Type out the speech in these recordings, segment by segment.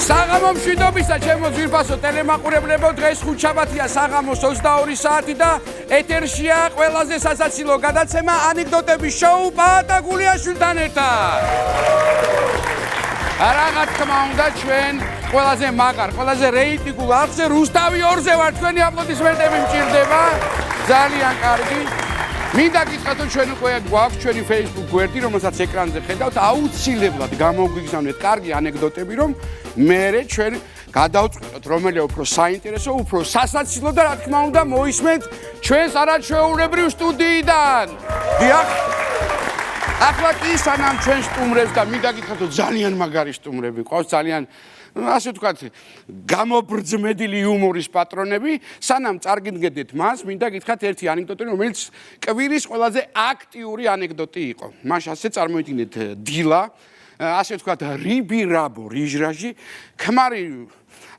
საღამო მშვიდობისა ჩემო ძვირფასო ტელემაყურებლებო დღეს ხუთშაბათია საღამოს 22 საათი და ეთერშია ყველაზე სასაცილო გადაცემა ანეკდოტების შოუ პაატა გულიაშვილთან ერთად. რა თქმა უნდა ჩვენ ყველაზე მაგარ, ყველაზე რეიტინგულ არხზე რუსთავი 2-ზე ვარ თქვენი აპლოდისმენტები მჭირდება. ძალიან კარგი. მინდა გითხრათ რომ ჩვენ უკვე გვაქვს ჩვენი Facebook გვერდი რომელსაც ეკრანზე ხედავთ აუცილებლად გამოგვიგზავნეთ კარგი ანეკდოტები რომ მე ჩვენ გადავწყვეტოთ რომელია უფრო საინტერესო, უფრო სასაცილო და რა თქმა უნდა მოისმენთ ჩვენს არაჩვეულებრივ სტუდიიდან. დიახ. ახლა კი სანამ ჩვენ სტუმრებს და მინდა გითხრათ რომ ძალიან მაგარი სტუმრები ყავს, ძალიან ასე ვთქვათ, გამობრძმედილი იუმორის პატრონები, სანამ წარგიდგენთ მას, მინდა გითხრათ ერთი ანეკდოტი, რომელიც კვირის ყველაზე აქტიური ანეკდოტი იყო. მას ასე წარმოიდგინეთ დილა, ასე ვთქვათ, რიბირაბო რიჟრაჟი, ქმარი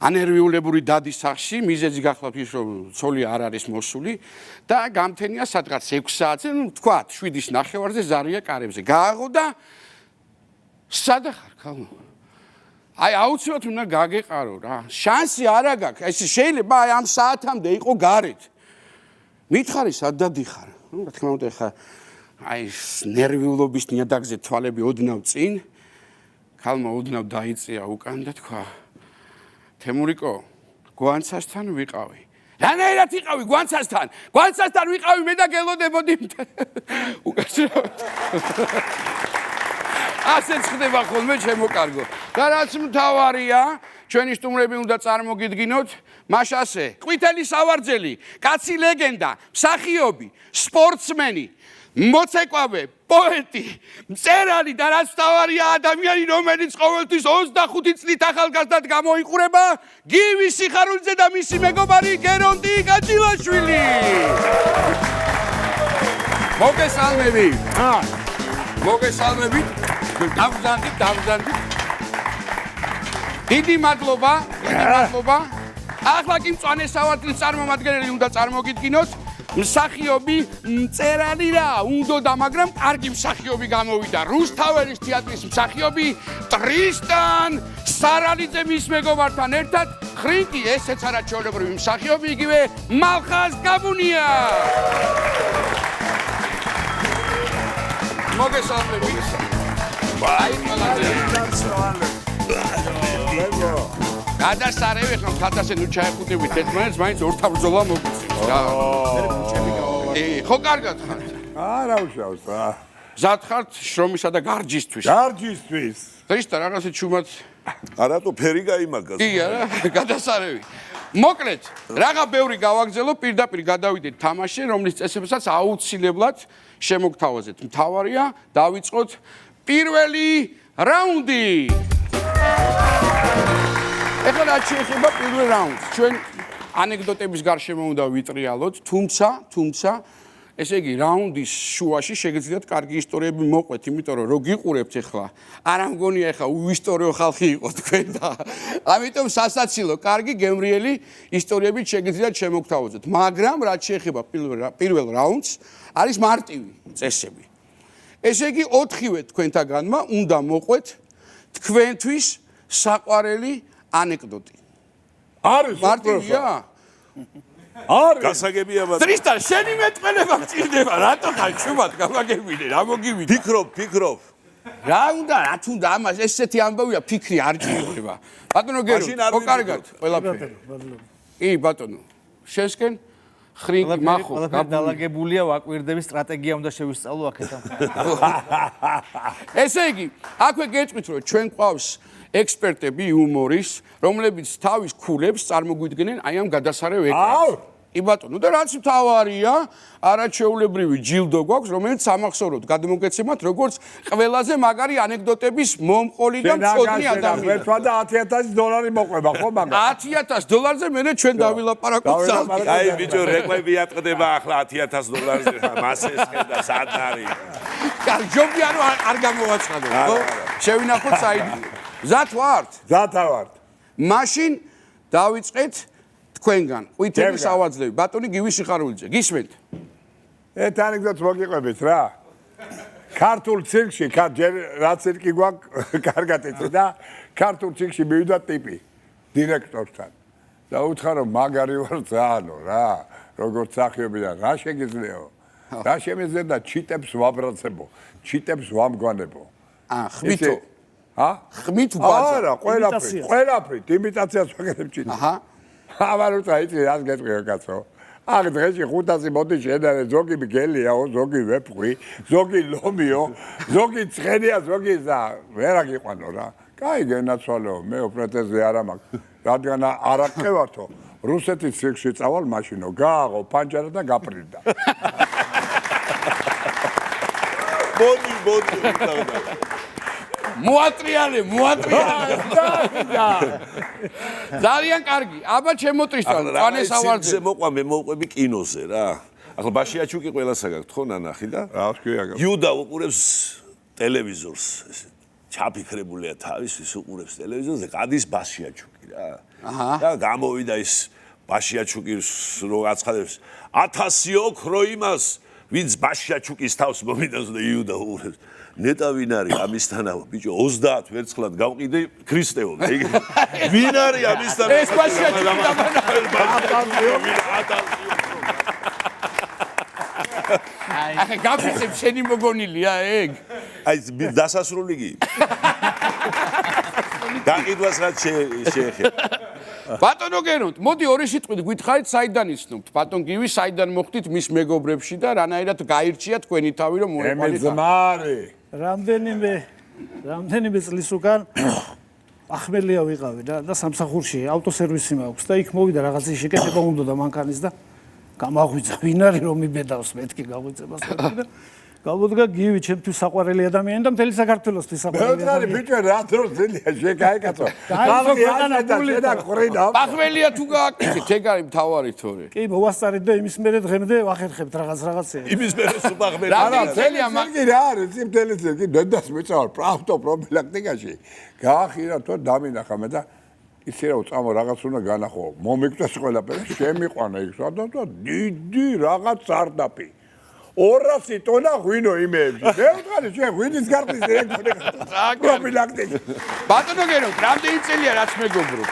ანერვიულებული დადის სახში, მიზეზი გახლავთ ის, რომ ცოლი არ არის მოსული და გამთენია სადღაც 6 საათზე, ვთქვათ, 7:30-ზე ზარია კარებზე. გააღო და სადა ხარ, ქალო? აი აუცილებლად უნდა გაგეყარო რა. შანსი არა გაქვს. ეს შეიძლება აი ამ საათამდე იყო გარეთ. მითხარი სად დადიხარ? რა თქმა უნდა ხა აი ნერვიულობის ნიადაგზე თვალები ოდნავ წინ. ქალმა ოდნავ დაიწია უკან და თქვა: თემურიკო, გვანცასთან ვიყავი. რანაირად იყავი გვანცასთან? გვანცასთან ვიყავი მე და გელოდებოდი. უკაცრავად. ასეც ხდება ხოლმე ჩემო კარგო. და რაც მთავარია, ჩვენი სტუმრები უნდა წარმოგიდგინოთ, მაშ ასე, ყვითელი სავარძელი, კაცი ლეგენდა, მსახიობი, სპორტსმენი, მოცეკვავე, პოეტი, მწერალი და რაც მთავარია ადამიანი, რომელიც ყოველთვის 25 წლით ახალგაზრდად გამოიყურება, გივი სიხარულიძე და მისი მეგობარი გერონტი გაჭილაშვილი. მოგესალმები. მოგესალმებით. დავზანდით. დიდი მადლობა. ახლა კი მწვანე სავარძლის წარმომადგენელი უნდა წარმოგიდგინოთ. მსახიობი, მწერალი რა უნდა, მაგრამ კარგი მსახიობი გამოვიდა. რუსთაველის თეატრის მსახიობი ტრისტან სარალიძე მის მეგობართან ერთად. ხრინკი ესეც არაჩვეულებრივი მსახიობი, იგივე მალხაზ გაბუნია. მოგესალმებით. აი გადასარევი ხომ ხათასე ნუ ჩაეხუტებით ერთმანეთს, მაინც ორთაბრძოლა მოგვიწევს რა. ხო კარგად ხართ? არა უშავს რა. მზად ხართ შრომისა და გარჯისთვის? გარჯისთვის. ტრისტა რაღაცა ჩუმად არათუ ფერი გაიმაგას. კი არა, გადასარევი. მოკლედ, რაღა ბევრი გავაგზელო, პირდაპირ გადავიდეთ თამაში, რომლის წესებსაც აუცილებლად შემოგთავაზეთ. მთავარია, დავიწყოთ პირველი რაუნდი. ეხლა რაც შეეხება პირველ რაუნდს, ჩვენ ანეკდოტების გარშემო უნდა ვიტრიალოთ, თუმცა ესე იგი რაუნდის შუაში შეგიძლიათ კარგი ისტორიები მოყვეთ, იმიტომ რომ რო გიყურებთ ეხლა, არ ამგონია ეხლა უისტორიო ხალხი იყო თქვენ და ამიტომ სასაცილო, კარგი გემრიელი ისტორიებით შეგიძლიათ შემოგთავაზოთ. მაგრამ რაც შეეხება პირველ რაუნდს, არის მარტივი წესები. ესე იგი 4-ვე თქვენთაგანმა უნდა მოყვეთ თქვენთვის საყვარელი ანეკდოტი. არის მარტივია? არის. გასაგებია ბატონო. ტრისტან, შენი მეტყველება მჭირდება, რატო ხარ ჩუმად გავაგებინე, რა მოგივიდე? ფიქრობ. რა უნდა, რაც უნდა ამას, ესეთი ამბავია, ფიქრი არ ჭირდება. ბატონო გერო, ხო კარგად, ყველაფერი. კი, ბატონო. შესკენ ხრინკი მახო, დალაგებულია ვაკვირდების სტრატეგია უნდა შევისწავლო აქეთან. ესე იგი, აქვე გეტყვით, რომ ჩვენ ყავს ექსპერტები იუმორის, რომლებიც თავის ქულებს წარმოგვიდგენენ აი ამ გადასარევ ეკრანზე. კი ბატონო, და რაც მთავარია, არაჩვეულებრივი ჯილდო გვაქვს, რომელიც სამახსოვროდ გადმოგეცემათ, როგორც ყველაზე მაგარი ანეკდოტების მომყოლი და მწოდნი ადამიანი. ერთვა და $10,000 მოყვება, ხო მაგას? $10,000-ზე მე ჩვენ დავილაპარაკოთ ძალზე. აი ბიჭო, რეკლამები ატყდება ახლა $10,000-ზე, მასეს ხედა სად არის. ჯობია რომ არ გამოვაცხადო, ხო? შევინახოთ საიდიო. მზად ვართ? მზად ვართ. მაშინ დავიწყეთ თქვენგან. ყვითელი სავაძლები, ბატონი გივი სიხარულიძე. გისმენთ? ერთ ანეკდოტს მოგიყვებით რა. ქართულ ცირკში, რა ცირკი გვაქვს, კარგად იცი და ქართულ ცირკში მივიდა ტიპი დირექტორთან. და უთხრა რომ მაგარი ვარ ძალო რა, როგორც სახიობიდან, რა შეგიძლიაო? რა შემიძლია და ჩიტებს ვაბრაცებო, ჩიტებს ვამგვანებო. ხმითო. ხმით ვაძა. არა, ყველაფრით, იმიტაციას ვაკეთებ ჩიტებს. ამან უცა იცი რას გეტყვიო კაცო? აქ დღეში 500 მოდი შედარე, ზოგი მგელიაო, ზოგი ვეფხვი, ზოგი ლომიო, ზოგი ცხენია, ზოგი ზა, ვერა გიყვანო რა. კაი გენაცვალეო, მე უპრეტენზია არ მაქვს. რადგან არ აღყევართო, რუსეთის ცირკში წავალ მაშინო, გააღო პანჯარა და გაპრილდა. მოდი. მოატრიალე. ძალიან კარგი. აბა ჩემოტრისთან, წანეს ავარძე. მოყვა მე მოვყვები კინოზე რა. ახლა ბაშიაჩუკი ყველასა გაქვთ ხო ნანახი და? რა ვქია გაქვს. იუდა უყურებს ტელევიზორს, ესე ჩაფიქრებულია თავისთვის უყურებს ტელევიზორზე, გადის ბაშიაჩუკი რა. და გამოვიდა ის ბაშიაჩუკის რო აცხადებს 1000 ოქრო იმას, ვინც ბაშიაჩუკის თავს მომიდას და იუდა უყურებს. ნეტა ვინ არის ამისთანავ? ბიჭო 30 ვერცხლად გავყიდე ქრისტეო. ვინ არის ამისთანავ? ეს ბაშიაჩუკი აი გაფიცებ შენი მოგონილია ეგ. აი დასასრული გი. გაყიდვას რაც შეეხება. ბატონო გენოთ, მოდი ორი სიტყვით გითხარით საიდან იცნობთ? ბატონ გივი საიდან მოხდით მის მეგობრებში და რანაირად გაირჩია თქვენი თავი რომ მოეყოლით? ძმარი. რამდენიმე წლის უკან ახმელია ვიყავი და სამსახურში ავტოსერვისი მაქვს და იქ მოვიდა რაღაცის შეკეთება უნდა და მანქანის და გამაღვიძა ვინ არის რომ იბედავს მეთქი გაღვიძებას და გავუდგა გივი ჩემთვის საყვარელი ადამიანი და მთელი საქართველოსთვის საყვარელი მე ბიჭო რა დროს ძილია შეკაიკაცო. ხალხი აჭედა და ყრინა. ახველია თუ გააკეთეთ, ეგ არის მთავარი თორე. კი მოვასწარეთ და იმის მერე დღემდე ვახერხებთ რაღაცეა. იმის მერე სუბაღმე. რა ძელია მაგ რა არის სიმთელეზე კი დედას მიწავარ ავტოპროფილაქტიკაში. გაახირა თო დამინახა მე და ისე რა უწამო რაღაც უნდა განახო. მომიკვდეს ყველაფერი, შემიყვანა იქ სადაც და დიდი რაღაც სარდაფი. 200 ტონა ღვინო იმეებში. მე ვთქვი, შენ ღვინის გარტის დირექტორი ხარ. პროფილაქტიკა. ბატონო გენოთ, რამდენი წელია რაც მეგობრობ?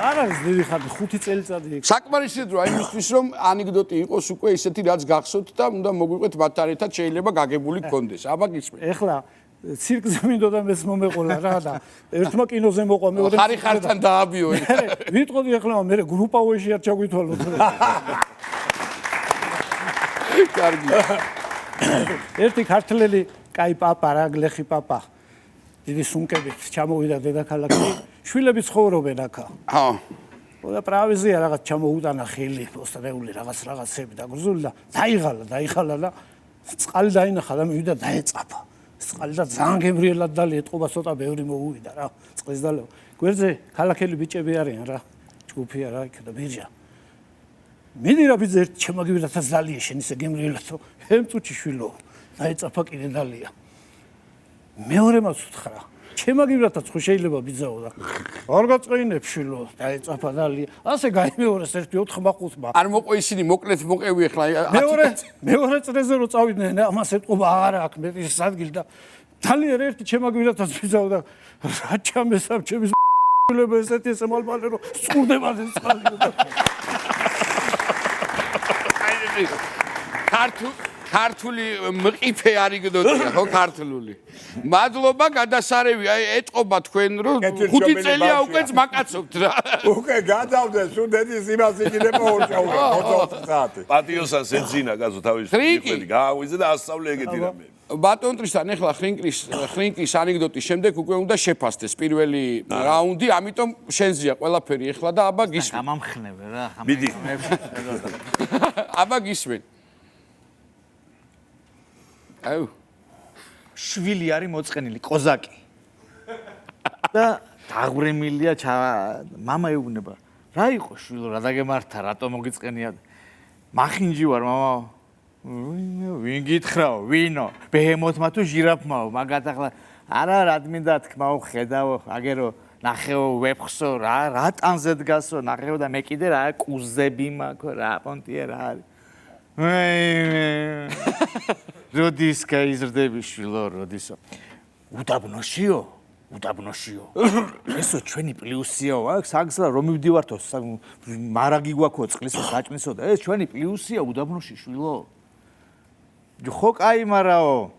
არ არის დიდი ხანი 5 წელიწადი იქ. საკმარისია რა იმისთვის რომ ანეკდოტი იყოს უკვე ისეთი რაც გახსოვთ და უნდა მოგვიყვეთ მათთან ერთად შეიძლება გაგებული გქონდეს. აბა გისმენთ. ეხლა ცირკზე მინდოდა მეც მომეყოლა რა და ერთმა კინოზე მოყვა მეორე ხართან დააბიო. ვიტყოდი ეხლა მე გრუპა უეში არ ჩაგვითვალოთ. კარგი. ერთი ქართველი კაი პაპა რა გლეხი პაპა დიდი სუნკებით ჩამოვიდა დედაქალაქში შვილები ცხოვრობენ აქა. და პრავიზია რაღაც ჩამოუტანა ხილი პოსტრეული რაღაცები დაგრძული და დაიხალა და წყალი დაინახა და მივიდა დაეწაფა. წყალი და ძალიან გემრიელად დალი ეტყობა ცოტა ბევრი მოუვიდა რა წყლის დალევა. გვერდზე ქალაქელი ბიჭები არიან რა ჯგუფია რა იქ და ბირჟა. მიდი რა ბიძე ერთ ჩემაგივრათაც დალია შენ ისე გემრიელად რომ ემწუჩი შვილო დაეწაფა კიდე დალია. მეორე მას უთხრა ჩემაგივრათაც ხო შეიძლება ბიძაო და არ გაწყინებ შვილო დაეწაფა დალია. ასე გაიმეორეს ერთი 4-5-მა. არ მოყვე ისინი მოკლედ მოყევი ახლა. მეორე წრეზე რო წავიდნენ ამას ეტყობა აღარა აქ მე ის ადგილი და დალია ერთი ჩემაგივრათაც ბიძაო და რა ჩამესამ ჩემის შვილება ესეთი ესე მალბალე რომ სწყურდება ეს წყალი. ქართული მყიფე არიგდოტია ხო ქართული. მადლობა გადასარევი აი ეტყობა თქვენ რომ 5 წელია უკვე ძმაკაცობთ რა. უკვე გადავდეს უდედის იმას იქნება ორჩაუდა 20 საათი. პატიოსას ეძინა გაზო თავის მიხედი გააღვიძე და ასწავლე ეგეთი რამე. ბატონ ტრისთან ახლა ხრინკლის ანეკდოტის შემდეგ უკვე უნდა შეფასდეს პირველი რაუნდი, ამიტომ შენზეა ყველაფერი ახლა და აბა გისმენ. გამამხნევე რა. მიდი. აბა გისმენ. აუ შვილი არის მოწყენილი ყოზაკი. და დაღვრემილია მამა ეუბნება. რა იყო შვილო, რა დაგემართა, რატო მოგიწყენია? მახინჯი ვარ მამა. ვინ გითხრაო, ვინო? ბეჰემოთმა თუ ჟირაფმაო, მაგათ ახლა არა რადგმინდა თქმაო, ხედავო, აგერო ნახეო ვეფხსო, რა ტანზე დგასო, ნახეო და მე კიდე რა კუზები მაქვს, რა პონტია რა არის. როდის გაიზრდები შვილო, როდისო. უდაბნოშიო. ესო ჩვენი პლუსიაო, აქ საგზლა რომ მივდივართო, მარაგი გვაქვს წყლისო, საჭმისო და ეს ჩვენი პლუსია უდაბნოში შვილო. ხო კაი, მარაო.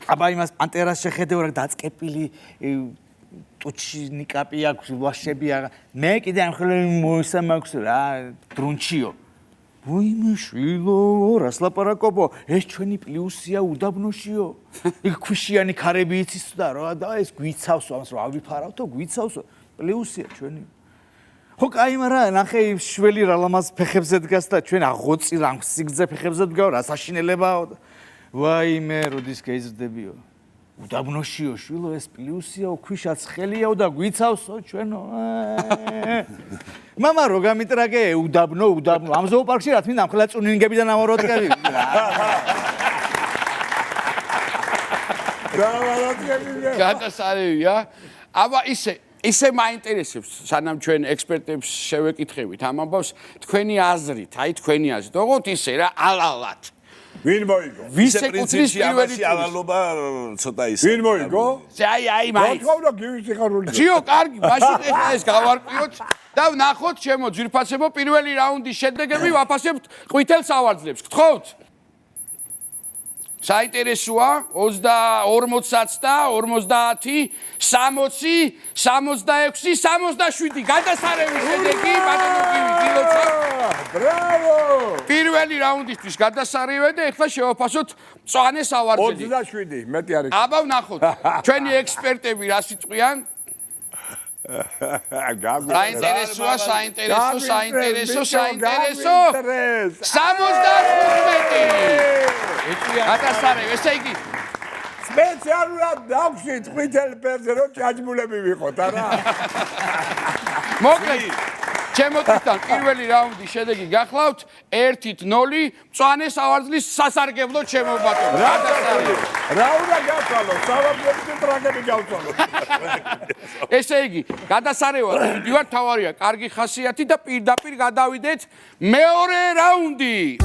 აბა იმას პანტერას შეხედე რა დაწკეპილი ტუჩი ნიკაპი აქვს, ვაშები არა. მე კიდე ამ ხელები მოსამაქვს რა, დრუნჩიო. ვაიმე შვილო, რას ლაპარაკობო? ეს ჩვენი პლუსია უდაბნოშიო. იქ ქვიშიანი ქარები იცის და რა და ეს გვიცავსო, ამას რა ავიფარავთო, გვიცავსო. პლუსია ჩვენი. ხო კაი, მაგრამ ნახე შველი რა ლამაზ ფეხებზე დგას და ჩვენ აღოწი რა სიგრძე ფეხებზე დგაო, რა საშინელებაო. ვაიმე, როდის გაიზრდებიო? უდაბნოშიო შვილო, ეს პლუსიაო, ქვიშაც ხელიაო და გვიცავსო ჩვენო. მამა რო გამიტრაგე უდაბნო, ამ ზოოპარკში რა თქმა უნდა ამხელა წუნინგებიდან ამოროტკები. გადასარევია. აბა ისე მაინტერესებს, სანამ ჩვენ ექსპერტებს შევეკითხებით ამ ამბავს, თქვენი აზრით, თქვენი აზრით, ოღონდ ისე რა, ალალად. ვინ მოიგო? ვის ეკუთვნის პირველი ავალობა ცოტა ისე. ვინ მოიგო? აი მაინც. რა თქმა უნდა, გივი სიხარული. ძიო, კარგი, მაშინ ეხლა ეს გავარკვიოთ და ვნახოთ ჩემო ძვირფასებო პირველი რაუნდის შედეგები ვაფასებთ ყვითელ სავარძლებს. გთხოვთ? საინტერესოა 40-აც და 50, 60, 66, 67 გადასარევი შედეგი ბატონო გივი დილოცა. ბრავო! პირველი რაუნდისთვის გადასარევი და ეხლა შევაფასოთ მწვანე სავარძლები. 27, მეტი არის. აბა ვნახოთ. ჩვენი ექსპერტები რას იწყვიან? საინტერესოა. 75. გადასარევი, ესე იგი სპეციალურად დავხსით ყვითელ ფერზე რომ ჭაჭმულები ვიყოთ, არა? მოკლედ, ჩემო თვითონ პირველი რაუნდის შედეგი გახლავთ 1-0 მწვანე სავარძლის სასარგებლო ჩემო ბატონო. გადასარევი. რა უნდა გავცვალო? სავარძლები ტრაგები გავცვალო. ესე იგი, გადასარევად ვიდივართ, თავარია კარგი ხასიათი და პირდაპირ გადავიდეთ მეორე რაუნდი.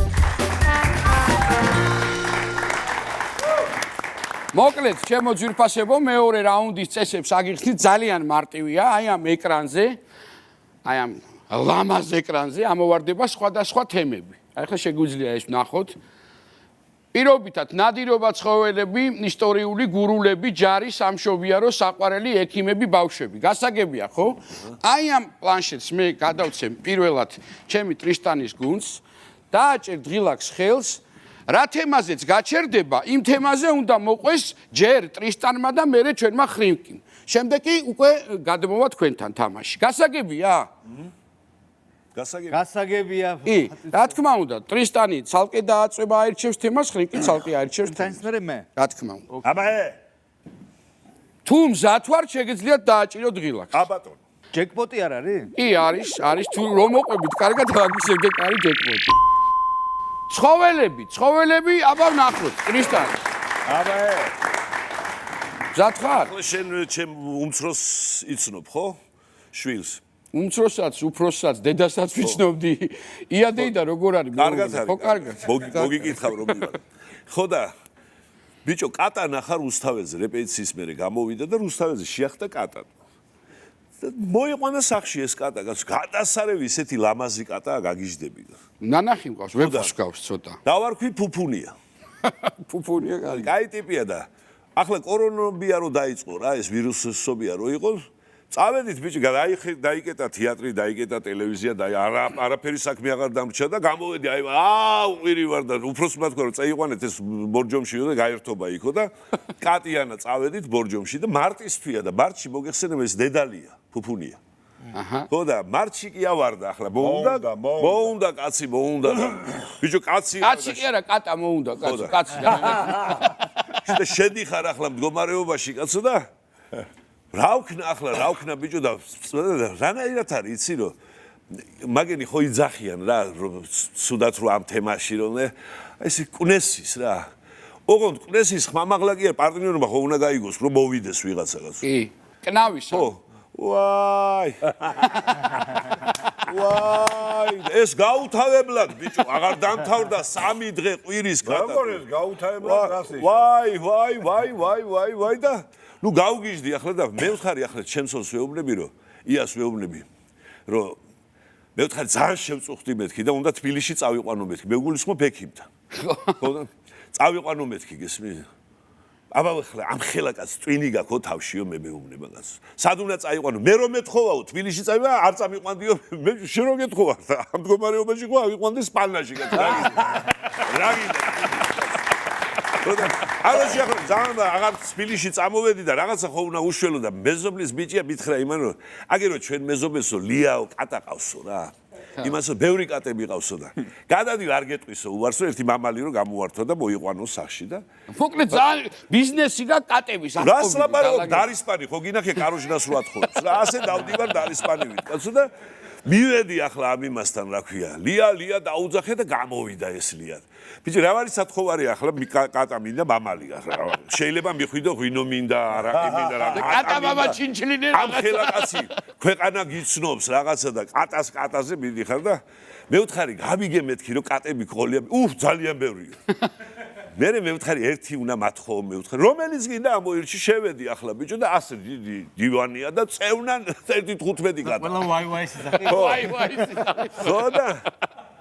მოკლედ, ჩემო ძვირფასებო, მეორე რაუნდის წესებს აგიხსნით, ძალიან მარტივია, აი ამ ეკრანზე, აი ამ ლამაზ ეკრანზე ამოვარდება სხვადასხვა თემები. აი ხა შეგვიძლია ეს ვნახოთ. პირობითად ნადირობა ცხოველები, ისტორიული გურულები, ჯარი, სამშობიარო, საყვარელი ექიმები, ბავშვები. გასაგებია, ხო? აი ამ პლანშეტს მე გადავცემ პირველად ჩემი ტრისტანის გუნდს, დააჭერ დღილაკს ხელს. რა თემაზეც გაჩერდება, იმ თემაზე უნდა მოყვეს ჯერ ტრისტანმა და მერე ჩვენმა ხრინკიმ. შემდეგ კი უკვე გადმოვა თქვენთან თამაში. გასაგებია? გასაგებია. რა თქმა უნდა, ტრისტანი ცალკე დააწვება აირჩევს თემას, ხრინკი ცალკე აირჩევს თემას. თანისმერე მე. რა თქმა უნდა. აბა თუ მზად ვარ, შეგიძლიათ დააჭირო დღილაკს. აბატონო. ჯეკპოტი არ არის? კი, არის, თუ რომ მოყვებით, კარგად მაგის შემდეგ არის ჯეკპოტი. ცხოველები, აბა ვნახოთ, ტრისტანი. აბა მზად ხარ? ახლა შენ ჩემ უმცროს იცნობ, ხო? შვილს. უმცროსაც, უფროსაც, დედასაც ვიცნობდი. იადეი და როგორ არის? კარგად არის. ხო, კარგად. მოგიკითხავ რომ მივარ. ხო და ბიჭო, კატა ნახარ რუსთაველზე რეპეტიციის მერე გამოვიდა და რუსთაველზე შეახდა კატა. მოიყვანა სახში ეს კატა, გადასარევი ისეთი ლამაზი კატაა, გაგიჟდები. ნანახი მყავს, ვეფხს გავს ცოტა. დავარქვი ფუფუნია. ფუფუნია კარგი. კაი ტიპია და ახლა კორონებია რო დაიწყო რა, ეს ვირუსობია რო იყო, წავედით ბიჭი, დაიკეტა თეატრი, დაიკეტა ტელევიზია და არაფერი საქმე აღარ დამრჩა და გამოვედი, უყვირი ვარ და უფროსმა თქვა რომ წაიყვანეთ ეს ბორჯომშიო და გაერთობა იქო და კატიანა წავედით ბორჯომში და მარტისთვია და მარტში მოგეხსენებათ ეს დედალია, ფუფუნია. ხო და მარტში კი ავარდა ახლა, მოუნდა კაცი, მოუნდა და ბიჭო კაცი კი არა, კატა მოუნდა, კაცი. და შედიხარ ახლა მდგომარეობაში კაცო და რა ვქნა ბიჭო და რანაირად არის იცი რომ მაგენი ხო იძახიან რა სუდათ რო ამ თემაში რომ ეს კუნესის რა ოღონდ კუნესის ხმამაღლა კი პარტნიორობა ხო უნდა გაიგოს რომ მოვიდეს ვიღაცაგაც კი კნავისა ხო ვაი ვაი, ეს გაუთავებლად, ბიჭო, აღარ დამთავრდა 3 დღე ყვირის გადაგება. როგორ ეს გაუთავებლად რასი? ვაი და ნუ გავგიჟდი ახლა და მე ვხარი ახლა ჩემსოს ვეუბნები რომ იას ვეუბნები რომ მე ვხარი ძალიან შევწუხდი მეთქი და უნდა თბილისში წავიყვანო მეთქი მე გულისხმობ ექიმთან ხო და წავიყვანო მეთქი გესმის აბა ახლა ამ ხელაკაც ტვინი გაქო თავშიო მე მეუბნება კაც სად უნდა წაიყვანო მე რომ მეთხოვაო თბილისში წავიდა არ წამიყვანდიო მე შენ რო გეთხოვარ და ამ მდგომარეობაში ხო ავიყვანდი სპანაში კაც რა გინდა არაში ახლა ძალიან აღარ თბილისში წამოვედი და რაღაცა ხო უნდა უშველო და მეზობლის ბიჭია მითხრა იმან რომ აგერო ჩვენ მეზობელსო ლიაო კატა ყავსო რა იმასო ბევრი კატები ყავსო და გადადი არ გეტყვისო უარსო ერთი მამალი რომ გამოვართო და მოიყვანო სახში და მოკლედ ძალიან ბიზნესი და კატების რას ლაპარაკობ დარისპანი ხო გინახე კაროჟნას რო ათხოვს რა ასე დავდივარ დარისპანივით კაცო და მივედი ახლა ამ იმასთან რა ქვია ლია დაუძახე და გამოვიდა ეს ლია ბიჭი რა არის სათხოვარი ახლა კატა მინდა მამალია შეიძლება მიხვიდო ღვინო მინდა არა მინდა რა კატა მამა ჩინჩლინე ამ ხელაკაცი ქვეყანა გიცნობს რაღაცა და კატაზე მიდიხარ და მე ვთხარი გავიგე მეთქი რომ კატები ყოლია ძალიან ბევრია მე ვთხარი ერთი უნდა მათხოვო მე ვთხარი რომელიც გინდა ამოირჩი შევედი ახლა ბიჭო და ასე დიდი დივანია და წევნან 1.15 კატა ყველა ვაი სიზახი ხო და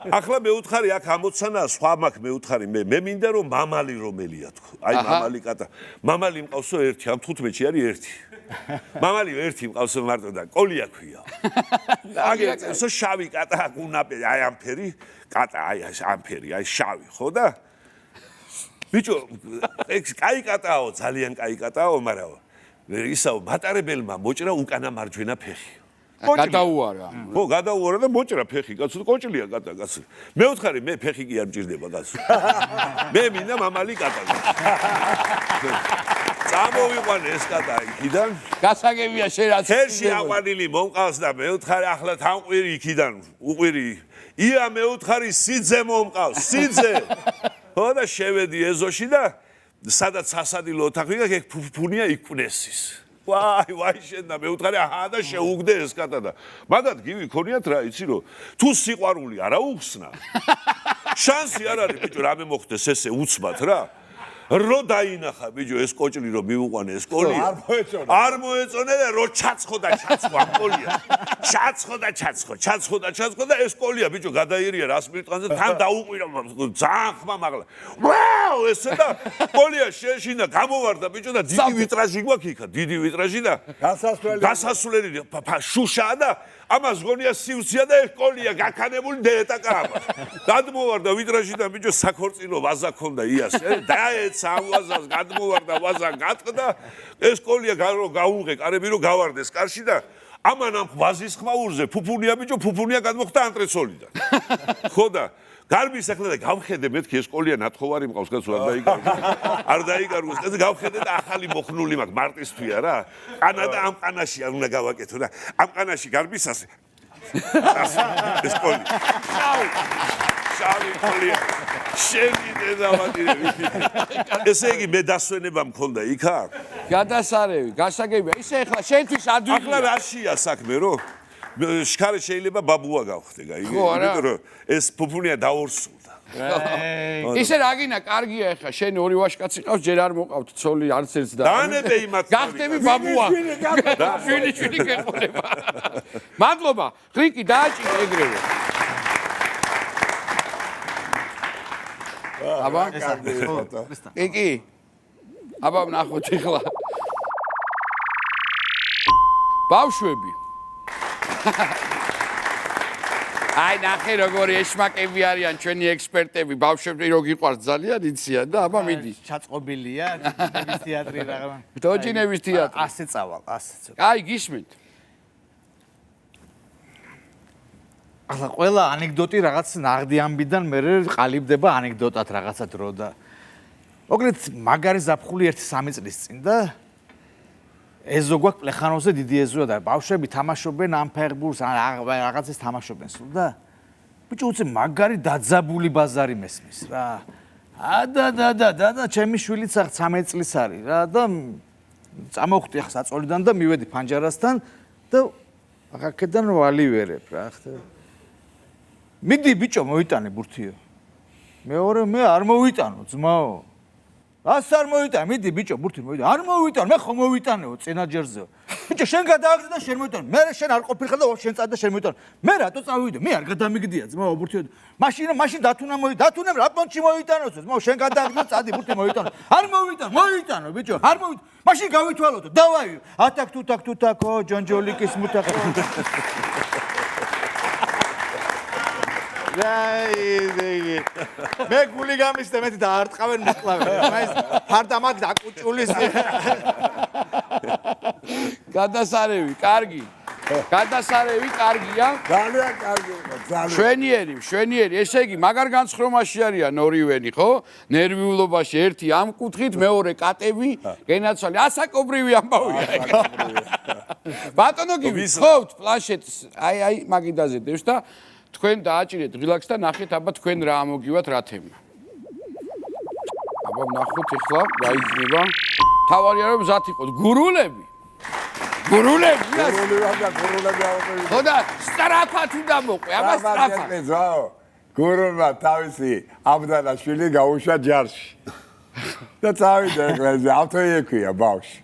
ახლა მე ვთხარი აქ ამოცანა სხვა მაქვს მე ვთხარი მე მინდა რომ მამალი რომელია თქო აი მამალი კატა მამალი მყავსო ერთი ამ 15-ში არის ერთი მამალი ერთი მყავსო მარტო და კოლია ქვია აგერცო შავი კატა გუნაპე აი ამ ფერი კატა აი ამ ფერი აი შავი ხო და ბიჭო ეს კაი კატაო ძალიან კაი კატაო მაგრამ ისაო მატარებელმა მოჭრა უკანა მარჯვენა ფეხი გადაუარა ხო გადაუარა და მოჭრა ფეხი კაცო კოჭლია კატა კაცო მე ვთხარი მე ფეხი კი არ მჭირდება კაცო მე მინდა მამალი კატა წამოვიყვანე ეს კატა იქიდან გასაგებია შენ რაც ხერში აყვანილი მომყავს და მე ვთხარი ახლა თანყვირი იქიდან უყვირი ია მე ვთხარი სიძე მომყავს სიძე ხო და შევედი ეზოში და სადაც სასადილო ოთახი და ეგ ფუნია იქნესის ვაი შენ და მე ვთხარი აჰა და შეუგდე ეს კატა და მაგათ გივი ქონიათ რა იცი რომ თუ სიყვარული არა უხსნა შანსი არ არის ბიჭო რამე მოხდეს ესე უცბად რა რო დაინახა ბიჭო ეს კოჭლი რომ მივუყვანე ეს კოლია არ მოეწონა და რო ჩაცხო და ჩაცხო ამ კოლია ჩაცხო და ეს კოლია ბიჭო გადაიერია რას მირტყანზე თან დაუყვირა ძალიან ხმა მაღლა ვაუ ესე და კოლია შეშინა გამოვარდა ბიჭო და დიდი ვიტრაჟი გვაქვს იქა დიდი ვიტრაჟი და გასასვლელი შუშაა და ამას გონია სივრცეა და ეს კოლია გაქანებული დეტაკაა გადმოვარდა ვიტრაჟიდან ბიჭო საქორწინო ვაზა ქონდა იას დაეცა ამ ვაზას გადმოვარდა ვაზა გატყდა ეს კოლია გაუღე კარები რომ გავარდეს კარში და ამან ამ ვაზის ხმაურზე ფუფუნია ბიჭო ფუფუნია გადმოხდა ანტრესოლიდან ხო და გარბის ახლა და გავხედე მეთქი ეს კოლია ნათხოვარი მყავს კაცო არ დაიკარგოს კაცო გავხედე და ახალი მოხნული მაქვს მარტისთვია რა ყანა და ამ ყანაში არ უნდა გავაკეთო და ამ ყანაში გარბისას ეს კოლი შავი კოლია შენი დედამატირები ესე იგი მე დასვენება მქონდა იქა გადასარევი გასაგებია ისე ახლა შენთვის ადვილი ახლა რაშია საქმე რო შქარე შეიძლება ბაბუა გავხდე გაიგე იმიტომ რომ ეს ფუფუნია დაორსულდა ისე რა გინა კარგია ახლა შენ ორი ვაშკაცი ყავს ჯერ არ მოყავთ ცოლი არც ერთს და დაანებე იმათ გახდები ბაბუა შვილი გეყოლება მადლობა ხრიკი დააჭირე ეგრევე აბა კი აბა ნახოთ ახლა ბავშვები აი ნახე როგორი ეშმაკები არიან ჩვენი ექსპერტები ბავშვები რო გიყვარს ძალიან იციან და აბა მიდი ჩაწყობილია ჯინების თეატრი რა დოჯინების თეატრი ასე წავალ ასე აი გისმენთ ახლა ყველა ანეკდოტი რაღაც ნაღდი ამბიდან მე ყალიბდება ანეკდოტად რაღაცა დრო და მოკლედ მაგარი ზაფხული 1-3 წლის წინ და ეზო გვაქვს პლეხანოვზე დიდი ეზოა და ბავშვები თამაშობენ ამ ფეხბურთს რაღაცას თამაშობენ სულ და ბიჭო უცე მაგარი დაძაბული ბაზარი მესმის რა და ჩემი შვილიც ახ 13 წლის არის რა და წამოვხდი ახ საწოლიდან და მივედი ფანჯარასთან და აქედან ვალივერებ რა ხე მიდი ბიჭო მოიტანე ბურთიო. მეორე მე არ მოვიტანო ძმაო. ას არ მოვიტანე, მიდი ბიჭო ბურთი მოვიტანე. არ მოვიტანე, მე ხო მოვიტანეო წინაჯერზე. ბიჭო შენ გადააგდე და შენ მოვიტანე. მე შენ არ ყოფილიყარ და შენ წადი და შენ მოვიტანე. მე რატო წავიდე? მე არ გადამიგდია ძმაო ბურთიო. მაშინ დათუნა რა პონჩი მოვიტანოს ძმაო შენ გადააგდე წადი ბურთი მოვიტანე. არ მოვიტანო ბიჭო, არ მოვიტანე. მაშინ გავითვალოთ, დავაი. ათაკ თუთაკო ჯონჯოლიკის მუთაკ. მე გული გამისდე მეტი და არ ტყავენ მოკლავენ. მაინც ფარდამად დაკუჭულის. გადასარევი, კარგი. გადასარევი კარგია. ძალიან კარგი იყო, ძალიან. შვენიერი. ესე იგი, მაგარ განცხრომაში არიან ორივენი, ხო? ნერვიულობაში ერთი ამ კუთხით, მეორე კატები, გენაცვალე ასაკობრივი ამბავია. ბატონო გივი, ხოვთ პლანშეტს, აი მაგიდაზე დევს და თქვენ დააჭირეთ რილაქს და ნახეთ აბა თქვენ რა ამოგივათ რა თემა. აბა ნახოთ ახლა რა იქნება. თავარია რომ მზად იყოთ გურულები. გურულები ავყევი. ხო და სწრაფად უნდა მოყვე, აბა სწრაფად. გურულმა თავისი აბდანაშვილი გაუშვა ჯარში. და წავიდა ეკლესიაში, ავთო ექვია ბავშვი.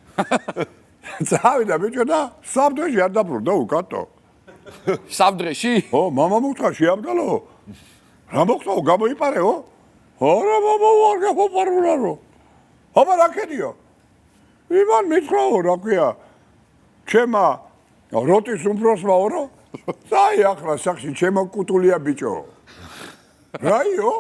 წავიდა ბიჭო და საბდოში არ დაბრუნდა უკატო. საბდრეში? ო, მამა მოხდა შეაბდალო. რა მოხდა, გამოიპარეო? არა, მამა არ გამოპარულარო. აბა რა ქედიო? იმან მითხრაო, რა ქვია? ჩემა როტის უმფროსმა ორო? საი ახლა სახში ჩემო კუტულია ბიჭო. რაიო?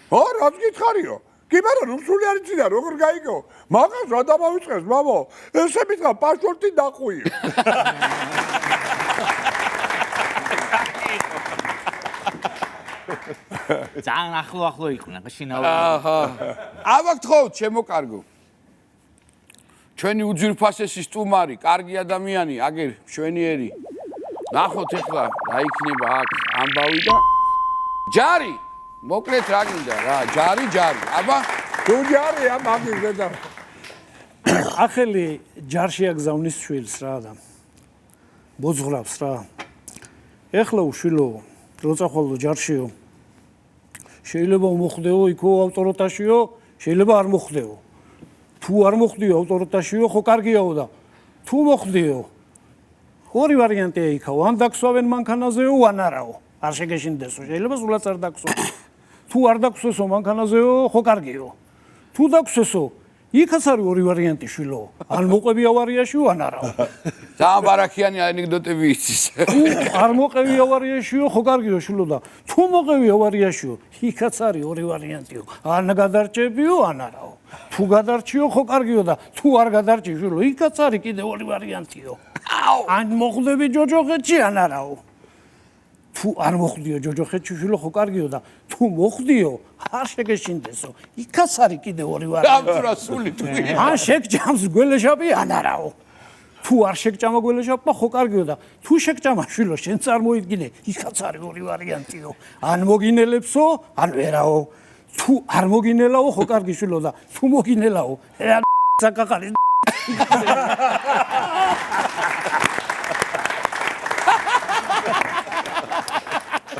ო, რაც გითხარიო? კი მაგრამ რუსული არ იცი და როგორ გაიგო? მაგას რა დამავიწყეს, მამო? ესე მითხრა პასპორტი დაყვი. ძალიან ახლო იყვნენ, შინაური. აჰა. აბა გთხოვთ, შემოკარგო. ჩვენი უძვირფასესი სტუმარი, კარგი ადამიანი, აგერ შვენიერი. ნახოთ ახლა რა იქნება აქ ამბავი და ჯარი. მოკლედ რა გინდა რა, ჯარი. აბა, თუ ჯარია მაგის ზედა. ახელი ჯარში აგზავნის შვილს რა და ბოძღრავს რა. ეხლა უშვილო, როცა ხოლმე ჯარშიო. შეიძლება მოხდეო იქო ავტორიტაშიო, შეიძლება არ მოხდეო. თუ არ მოხდიო ავტორიტაშიო, ხო კარგიაო და თუ მოხდიო. ორი ვარიანტია იქაო, ან დაგსვავენ მანქანაზეო, ან არაო. არ შეგეშინდესო, შეიძლება სულაც არ დაგსვა. თუ არ დაგსვესო მანქანაზეო, ხო კარგიო. თუ დაგსვესო, იქაც არის ორი ვარიანტი შვილო. ან მოყვები ავარიაშიო, ან არაო. ძალიან ბარაქიანი ანეკდოტები იცის. თუ არ მოყევი ავარიაშიო, ხო კარგიო შვილო და თუ მოყევი ავარიაშიო, იქაც არის ორი ვარიანტიო. ან გადარჩებიო, ან არაო. თუ გადარჩიო, ხო კარგიო და თუ არ გადარჩი შვილო, იქაც არის კიდე ორი ვარიანტიო. ან მოხდები ჯოჯოხეთში, ან არაო. თუ არ მოხდიო ჯოჯოხეთში შვილო, ხო კარგიო და თუ მოხდიო, არ შეგეშინდესო. იქაც არის კიდე ორი ვარიანტი. გამწრა სული თქვი. ან შეგჭამს გველეშაპი, ან არაო. თუ არ შეგჭამა გველეშაპმა, ხო კარგიო და თუ შეგჭამა შვილო, შენ წარმოიდგინე, იქაც არის ორი ვარიანტიო. ან მოგინელებსო, ან ვერაო. თუ არ მოგინელაო, ხო კარგი შვილო და თუ მოგინელაო, რა საკაყარი.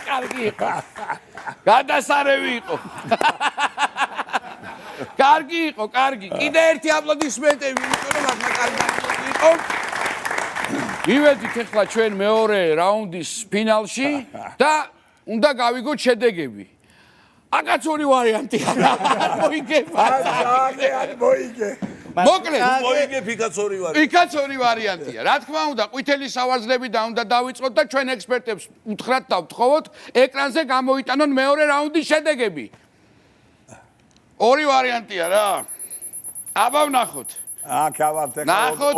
კარგი იყო. გადასარევი იყო. კარგი იყო, კარგი. კიდე ერთი აპლოდისმენტები, იმიტომ რომ ახლა კარგი იყო. მივედით ახლა ჩვენ მეორე რაუნდის ფინალში და უნდა გავიგოთ შედეგები. აკაც ორი ვარიანტი არა. მოიგება. არ მოიგე. მოკლედ, მოიგე ფიქაც ორი ვარიანტი. ფიქაც ორი ვარიანტია. რა თქმა უნდა, ყვითელი სავარძლებიდან უნდა დავიწყოთ და ჩვენ ექსპერტებს უთხრათ და ვთხოვოთ, ეკრანზე გამოიტანონ მეორე რაუნდის შედეგები. ორი ვარიანტია რა. აბა ვნახოთ. ნახოთ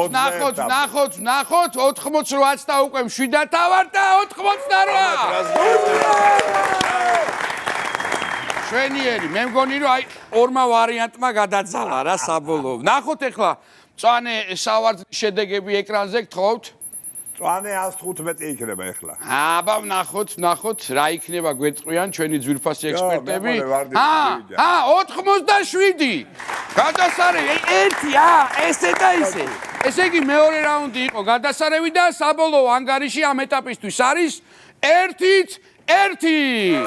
88-ს და უკვე 7 თავარ და 88. შვენიერი, მე მგონი რომ აი ორმა ვარიანტმა გადაძალა რა საბოლოო. ნახოთ ახლა მწვანე სავარძლის შედეგები ეკრანზე გთხოვთ. მწვანე 115 იქნება ახლა. აბა ვნახოთ რა იქნება გვეწყვიან ჩვენი ძვირფასი ექსპერტები. 87. გადასარევი, ერთი, ესე და ისე. ესე იგი მეორე რაუნდი იყო გადასარევი და საბოლოო ანგარიში ამ ეტაპისთვის არის 1-1. 1.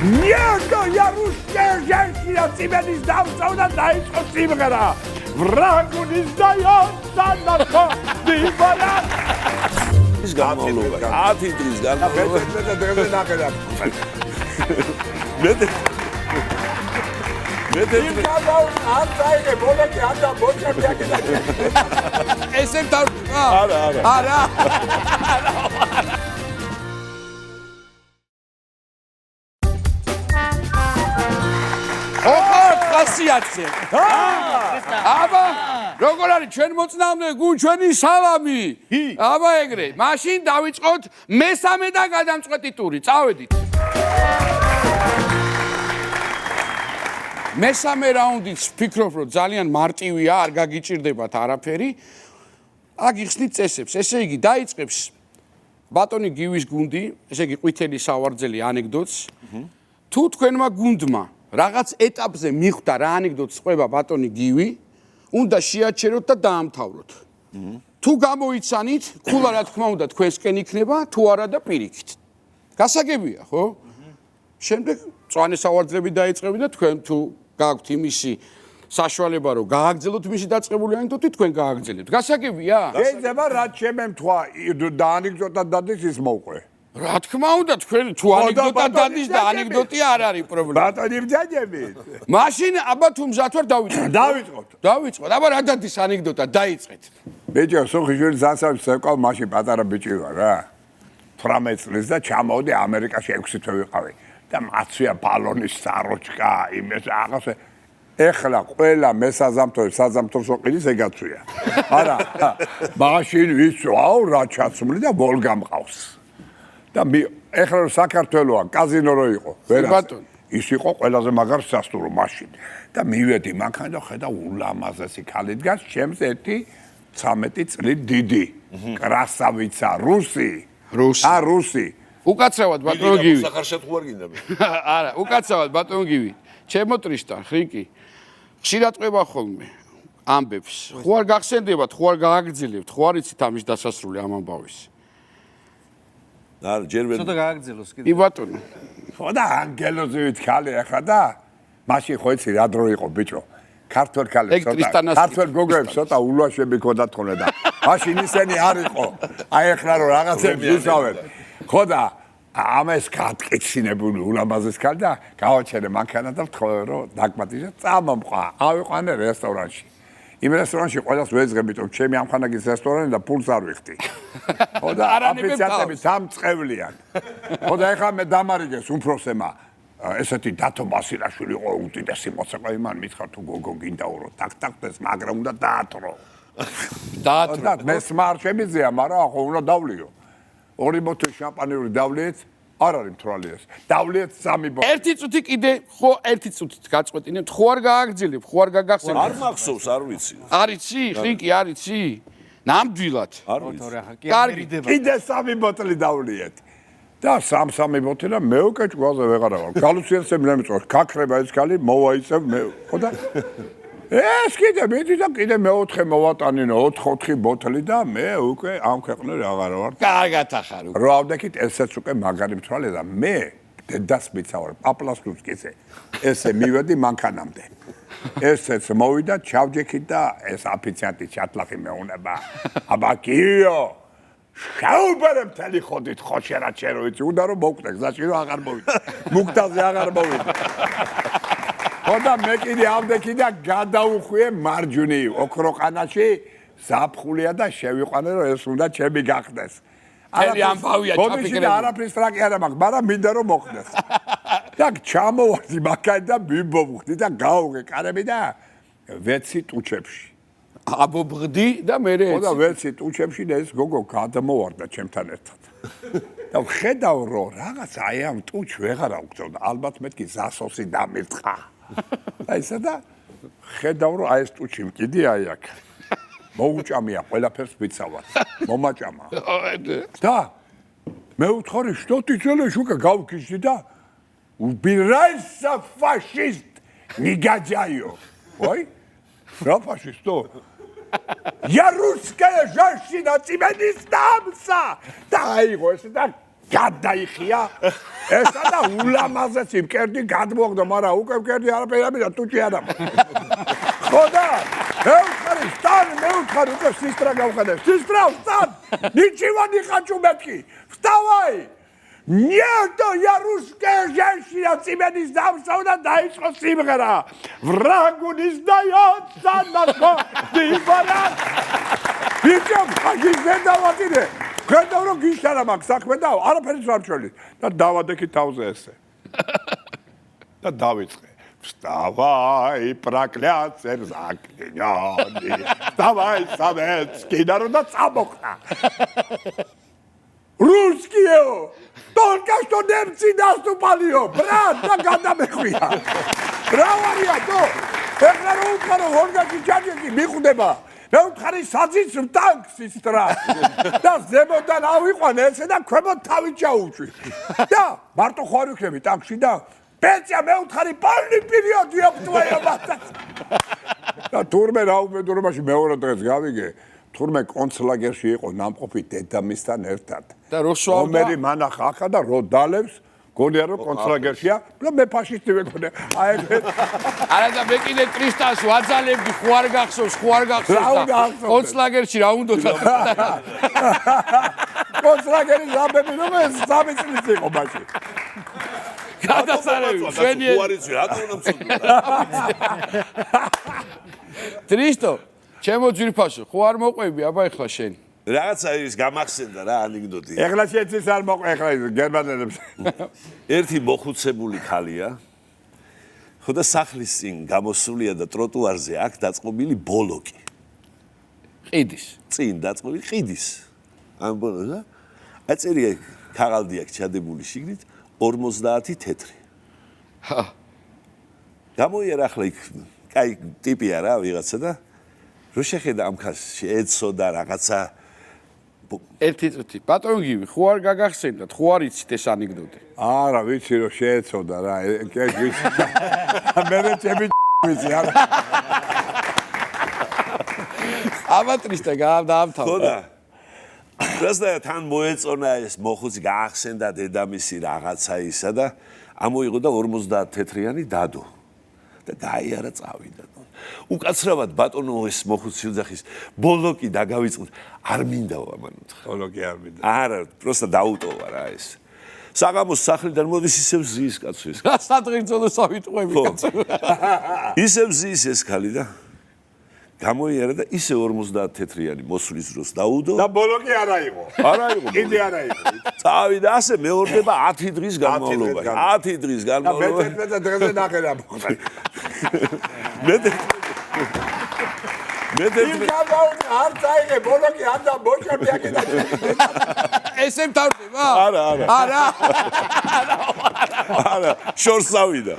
Nierdo Jaruszka Żelkina Cimenis Damsona daјско Цимгара. Врагуnis daјонсанато Дибала. ის განმავლობა 10 დღის განმავლობა და დღეზე ნახედა. მე გამო არ წაიღე ბოლოკი არ და ბოჭები აქედა. ესე და არა. ხასიათზე. აბა, როგორ არის ჩვენ მოწინააღმდეგე გულ ჩვენი სალამი? აბა ეგრე, მაშინ დავიწყოთ მესამე და გადამწყვეტი ტური. წავედით. მესამე რაუნდიც ვფიქრობ, რომ ძალიან მარტივია, არ გაგიჭირდებათ არაფერი. აქ იხსნით წესებს. ესე იგი, დაიწყებს ბატონი გივის გუნდი, ესე იგი ყვითელი სავარძელი ანეკდოტს. თუ თქვენმა გუნდმა რაღაც ეტაპზე მიხვდა რა ანეკდოტს ყვება ბატონი გივი, უნდა შეაჩეროთ და დაამთავროთ. თუ გამოიცანით, ქულა რა თქმა უნდა თქვენსკენ იქნება, თუ არა და პირიქით. გასაგებია, ხო? შემდეგ წვანე სავარძლები დაიწყები და თქვენ თუ გააქვთ იმისი საშუალება რომ გააგრძელოთ მისი დაწყებული ანეკდოტი, თქვენ გააგრძელებთ. გასაგებია? შეიძლება რაც შემემთხვა დაანეკდოტად დადის ის მოვყვე. რა თქმა უნდა თქვენ თუ ანეკდოტად დადის და ანეკდოტი არ არის პრობლემა. ბატონი მძაძები. მაშინ აბა თუ მზად ვარ დავიწყოთ. დავიწყოთ. აბა რა დადის ანეკდოტა დაიწყეთ. ბიჭო, სოხიშვილი ზანსავი წევკავ მაშინ პატარა ბიჭი ვარ რა. 18 წლის და ჩამოვდი ამერიკაში 6 თვე ვიყავი და მაცვია ბალონის საროჭკა, იმეს აღასე. ეხლა ყველა მესაზამთროს საზამთროს ოყილის ეგაცვია. არა, მაშინ ვიცვაო რა ჩაცმული და ვოლგა მყავს. და ეხლა რომ საქართველოა კაზინო რო იყო ბატონო ის იყო ყველაზე მაგარ სასტუმრო მაშინ და მივედი მანქანა და ხედა ულამაზესი ქალი დგას ჩემს 1-13 წლით დიდი კრასავიცა რუსი უკაცრავად ბატონო გივი სახარშად ხوار გინდა არა უკაცრავად ბატონო გივი ჩემოტრიშთან ხრიკი ხშირად ყვება ხოლმე ამბებს ხო არ გახსენდებათ ხო არ გააგრძელებთ ხო არ იცით ამის დასასრული ამ ამბავის არ ჯერ ვერ ცოტა გააგრძელოს კიდე. კი ბატონო. ხო და ანგელოზივით ხალი ახლა და მაშინ ხო იცი რა დრო იყო ბიჭო. ქართველ ხალხს ცოტა ქართველ გოგოებს ცოტა ულვაშები ქონდათ ხოლმე და მაშინ ისენი არ იყო. აი ახლა რომ რაღაცებს ისავენ. ხო და ამას გატკეცინებული ულამაზეს ხალ და გავაჩერე მანქანა და ვთხოვე რომ დაგმატიშე წამომყვა. ავიყვანე რესტორანში. იმ რესტორანში ყველას ვეძღები რომ ჩემი ამხანაგის რესტორანი და პულს არ ვიხდი. ხო და აფიციანტები დამწყევლიან. ხო და ეხლა მე დამარიგეს უფროსემა ესეთი დათო მასილაშვილი იყო უდიდესი მოცეკვავი მან მითხრა თუ გოგო გინდაურო ტაკტაკდეს მაგრამ უნდა დაატრო. და მე სმარ შემიძლია მაგრამ ხო უნდა დავლიო. 2 ბოთლი შამპანიური დავლიეთ არ არის მთვრალი ეს. დავლიეთ 3 ბოთლი. ერთი წუთი კიდე ხო ერთი წუთით გაწყვეტინებთ ხო არ გააგრძელებ ხო არ გაგახსენებ არ მახსოვს არ ვიცი არ იცი ხრიკი არ იცი ნამდვილად არ ვიცი კარგი კიდე 3 ბოთლი დავლიეთ. და 3 ბოთლი და მე უკვე ჭკუაზე ვეღარა ვარ. გალუცინაციები ნემიწვევს ქაქრება ეს ქალი მოვაიცებ მე ხო და ეს კიდე მეტი და კიდე მე-4 მოვატანინო 4 ბოთლი და მე უკვე ამ ქვეყნზე აღარ ვარ. კარგად ახარ უკვე. რო ავდექით ესეც უკვე მაგარი მთვრალი და მე დედას მიცავარ პაპლასკუსკიზე. ესე მივედი მანქანამდე. ესეც მოვიდა ჩავჯექით და ეს აფიციანტი ჩატლახი მეუნება. აბა კიო შაუბერე მთელი ხოდით ხო შერა ჩერო იცი უნდა რომ მოვკვდე გზაში რომ აღარ მოვიდე. მუქტაზე აღარ მოვიდე. ხო და მე კიდე ავდექი და გადაუხვიე მარჯვნივ ოქროყანაში ზაფხულია და შევიყვანე რომ ეს უნდა ჩემი გახდეს. ელი ამბავია ჩაფიქრებული. და არაფრის ტრაკი არ მაქვს, მაგრამ მინდა რომ მოხდეს. და ჩამოვარდი მაგარი და მიმოვხდი და გავუღე კარები და ვეცი ტუჩებში. აბობღდი და მე ხო და ვეცი ტუჩებში და ეს გოგო გადმოვარდა ჩემთან ერთად. და ვხედავ რომ რაღაც აი ამ ტუჩ ვეღარა უგწევდა. ალბათ მეთქი ზასოსი დამირწყა. აი ესა და ხედავ რომ აი ეს ტუჩი მკიდი აი აქ. მოუჭამია ყველაფერს ვიცავარ. მომაჭამა. და მე ვთხოვრი что ты делаешь ука გავკიში და убирайся фашист негодяю. ой? რა ფაშისტო? Я русская женщина, тебе не сдамся! და აიღო ეს და გადაიხია. ესა და ულამაზეს იმკერდი გადმოგდო, მაგრამ უკვე მკერდი არაფერი ამიდა ტუჭი არა. ხო და მეუთხარი სტან, მეუთხარი უკვე სისტრა გავხადე. სისტრა სტან! Ничего не хочу метки. Вставай! Нет, я русская женщина, тебе не сдамся, да даишь სიმღერა. Врагу не сдается на диван. Бიჭო, მაგის ვერ დავატირე. ხედავ რომ გიშარა მაგ საქმე და არაფერი სამჩველი და დავადექი თავზე ესე. და დავიწყე. Вставай, проклятый заклинённый. Вставай, советский народ, да цабокна. Русские, только что немцы наступали, брат, да гадамехвия. Бравария, то. Ეხლა რომ უკარო ორგანიზი ჯაჯეკი მიხდება. მე ვთხარი საძიც ტანკ სისტრა. და ზემოდან ავიყვანე ესე და ქვემოთ თავი ჩაუჭვი. და მარტო ხარ ვიქნები ტანკში და პენსია მე ვთხარი პოლი პერიოდი ოპტვაია ბატა. და თურმე რა უბედურობაში მეორე დღეს გავიგე. თურმე კონცლაგერში იყო ნამყოფი დედამისთან ერთად. და რო შოვა ომერი მანახა ახლა და რო დალევს გონია რომ კონცლაგერშია და მე ფაშისტი ვეკონე. აი ეს არა და მე კიდე კრისტალს ვაძალებდი ხო არ გახსოვს კონცლაგერში რა უნდა კონცლაგერი ზაბები რომ ეს 3 წლის იყო მაშინ. გადასარევი ჩვენი უარიცი რატო უნდა მწოდო. ტრისტო ჩემო ძირფაშო ხო არ მოყვები აბა ეხლა შენ რაღაცა ის გამახსენდა რა ანეკდოტი. ეხლა შეცის არ მოყვე ეხლა გერმანელებს. ერთი მოხუცებული ხალია. ხო და სახლის წინ გამოსულია და ტროტუარზე აქ დაწყობილი ბოლოკი. ყიდის წინ დაწყობილი ყიდის. ამ ბოლოს და აწერია ქაღალდი აქ ჩადებული შიგნით 50 თეთრი. გამოიერა ახლა იქ კაი ტიპია რა ვიღაცა და რო შეხედა ამ ხაზში ეცოდა რაღაცა ერთი წუთი ბატონ გივი ხო არ გაგახსენდათ ხო არ იცით ეს ანეკდოტი არა ვიცი რომ შეეცოდა რა ეს ვიცი მე ჩემი ვიცი არა აბატრისტა გაამთავრა ხო და პრესტა თან მოეწონა ეს მოხუცი გაახსენდა დედამისი რაღაცა ისა და ამოიღო და 50 თეთრიანი დადო და გაიარა წავიდა უკაცრავად ბატონო ეს მოხუცი ოძახის ბოლოკი დაგავიწყოთ არ მინდაო ამან უთხრა ბოლოკი არ მინდა არა პროსტა დაუტოვა რა ეს საღამოს სახლიდან მოდის ისევ ზის კაცო ეს რა სადღერძელო სავიტყვები კაცო ისევ ზის ეს ხალი და გამოიერა და ისე 50 თეთრიანი მოსulis დროს დაუდო და ბოლოკი არ აიღო კიდე არ აიღო წავიდა ასე მეორდება 10 დღის განმავლობაში 10 დღის განმავლობაში და მე დღეზე ნახერა მოხდა მე არ წაიღე ბოლოკი არ და მოჭორდი აქედან ესე მთავრდება არა შორს წავიდა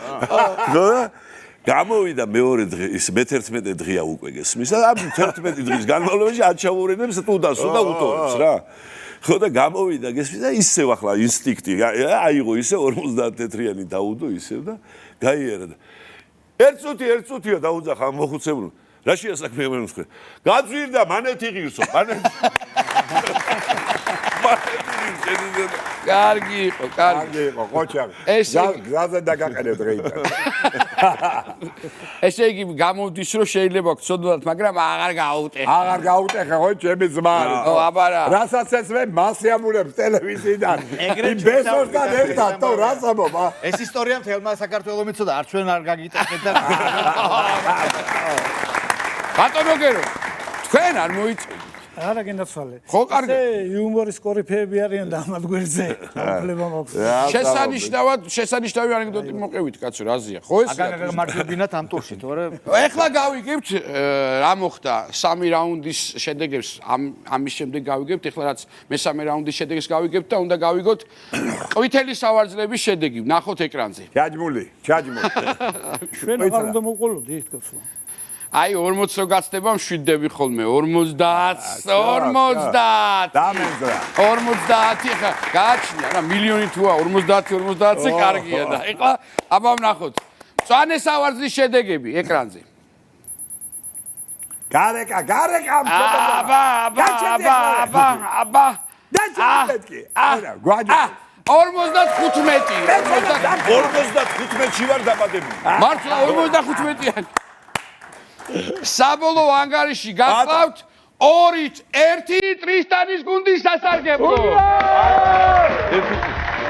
გამოვიდა მეორე დღე ის მე-11 დღეა უკვე გესმის და 11 დღის განმავლობაში აჩაურენებს ტუდას და უტოვებს რა ხო და გამოვიდა გესმის და ისევ ახლა ინსტინქტი აიღო ისე 50 თეთრიანი დაუდო ისევ და გაიერა და ერთ წუთია დაუძახა მოხუცებულს რა შეასაქმე მე ვთქვი გაძვირდა მანეთი ღირსო მანეთი კარგი იყო ყოჩარი გზაზე დაგაყენე დღეიდან ესე იგი გამოვდის რომ შეიძლება გწოდოთ მაგრამ აღარ გაუტეხე ხო ჩემი ძმა ო აბარა რასაც ეს მე მასიამულებს ტელევიზიიდან იმ ბესოსთან ერთად თო რას ამბობა ეს ისტორია მთელმა საქართველოს მიცოდა არ ჩვენ არ გაგიტეხეთ და ბატონო გერო თქვენ არ მოიწვით არა გენაცვალე ხო კარგი იუმორის კორიფეები არიან და ამათ გვერდზე უფლება მაქვს შესანიშნავი ანეკდოტი მოყევით კაცო რაზია ხო ეს აგან მარჯვენად ამ ტურში თორე ეხლა გავიგებთ რა მოხდა 3 რაუნდის შედეგებს ამის შემდეგ გავიგებთ ეხლა რაც მესამე რაუნდის შედეგს გავიგებთ და უნდა გავიგოთ ყვითელი სავარძლების შედეგი ნახოთ ეკრანზე ჩაჯმული ჩვენ აღარ უნდა მოყოლოდი კაცო აი 40 რო გაცდება მშვიდები ხოლმე 50 დამენზრა 50 ხა გააჩნია რა მილიონი თუა 50-ზე კარგია და ეხლა აბა ვნახოთ მწვანე სავარძლის შედეგები ეკრანზე გარეკა აბა და ჩამეთკი არა გვაჯი 55-ში ვარ დაბადებული. მართლა 55-იან. საბოლოო ანგარიში გახლავთ 2-1 ტრისტანის გუნდის სასარგებლო.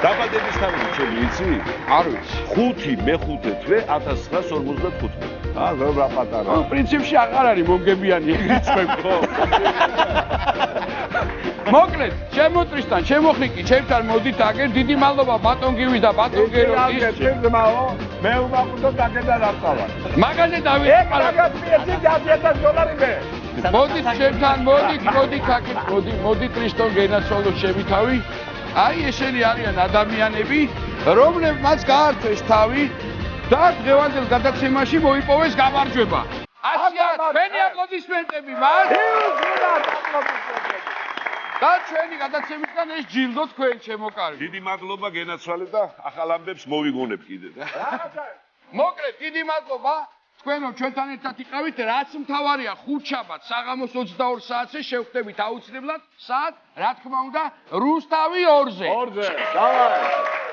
დაბადების თავი ჩემი იცი? არ ვიცი. 5 მეხუთე თვე 1955. ზოგა პატარა. პრინციპში აღარ არის მომგებიანი რიცხვები ხო? მოკლედ, ჩემო ტრისტან, ჩემო ხნიკი, ჩემთან მოდით აგერ დიდი მადლობა ბატონ გივის და ბატონ გეროდის. მე უმაყუდო დაგედა რაცავა. მაგაზე დავიწყარ. $100,000 მე. მოდით ჩემთან, მოდით ტრისტონ გენაცვალოთ ჩემი თავი. აი ესენი არიან ადამიანები, რომლებმაც გაართვეს თავი და დღევანდელ გადაცემაში მოიპოვეს გამარჯვება. ასია თქვენი აპლოდისმენტები მას. და ჩვენი გადაცემისგან ეს ჯილდო თქვენ ჩემო კარგი. დიდი მადლობა გენაცვალეთ და ახალ ამბებს მოვიგონებ კიდე. მოკლედ, დიდი მადლობა. თქვენო ჩვენთან ერთად იყავით, რაც მთავარია ხუთშაბათ საღამოს 22 საათზე შევხვდებით აუცილებლად, საათ, რა თქმა უნდა, რუსთავი 2-ზე. დავაი.